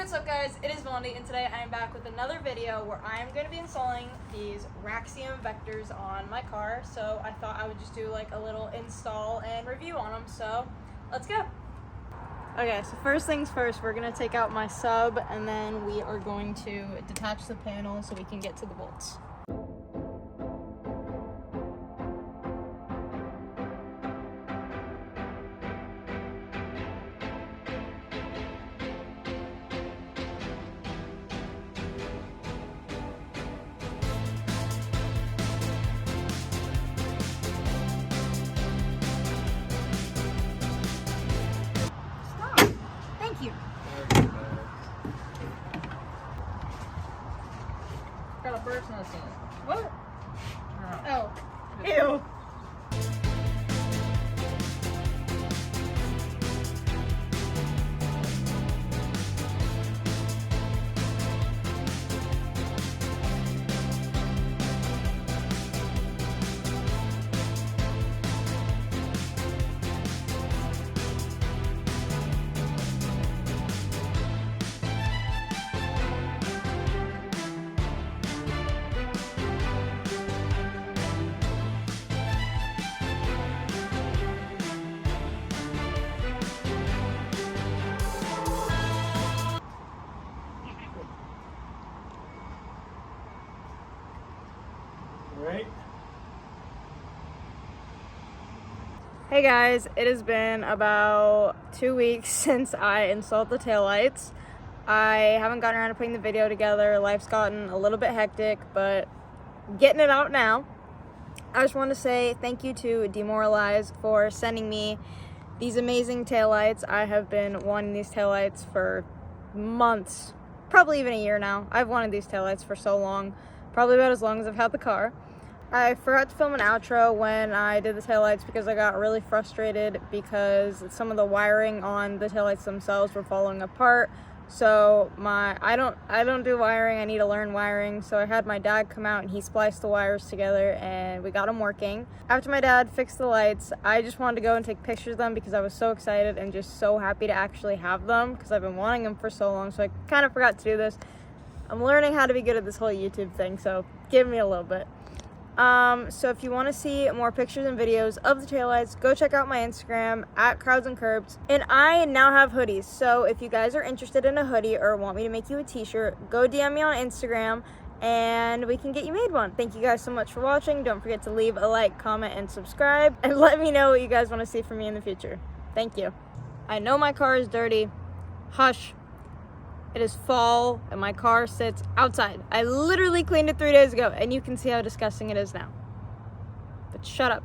what's up guys, it is Melanie and today I am back with another video where I am going to be installing these Raxiom vectors on my car. So I thought I would just do like a little install and review on them, so let's go. Okay, so first things first, we're going to take out my sub and then we are going to detach the panel so we can get to the bolts. Got a bird's nest in it. What? Oh. Ew. Right. Hey guys, it has been about 2 weeks since I installed the taillights. I haven't gotten around to putting the video together. Life's gotten a little bit hectic, but getting it out now. I just want to say thank you to Demoralize for sending me these amazing taillights. I have been wanting these taillights for months, probably even a year now. I've wanted these taillights for so long, probably about as long as I've had the car. I forgot to film an outro when I did the taillights because I got really frustrated because some of the wiring on the taillights themselves were falling apart. So I don't do wiring. I need to learn wiring. So I had my dad come out and he spliced the wires together and we got them working. After my dad fixed the lights, I just wanted to go and take pictures of them because I was so excited and just so happy to actually have them because I've been wanting them for so long. So I kind of forgot to do this. I'm learning how to be good at this whole YouTube thing, so give me a little bit. So if you want to see more pictures and videos of the taillights, go check out my Instagram at Crowds and Curbs. And I now have hoodies, so if you guys are interested in a hoodie or want me to make you a t-shirt, go DM me on Instagram and we can get you made one. Thank you guys so much for watching. Don't forget to leave a like, comment, and subscribe, and let me know what you guys want to see from me in the future. Thank you. I know my car is dirty. Hush. It is fall and my car sits outside. I literally cleaned it 3 days ago and you can see how disgusting it is now. But shut up.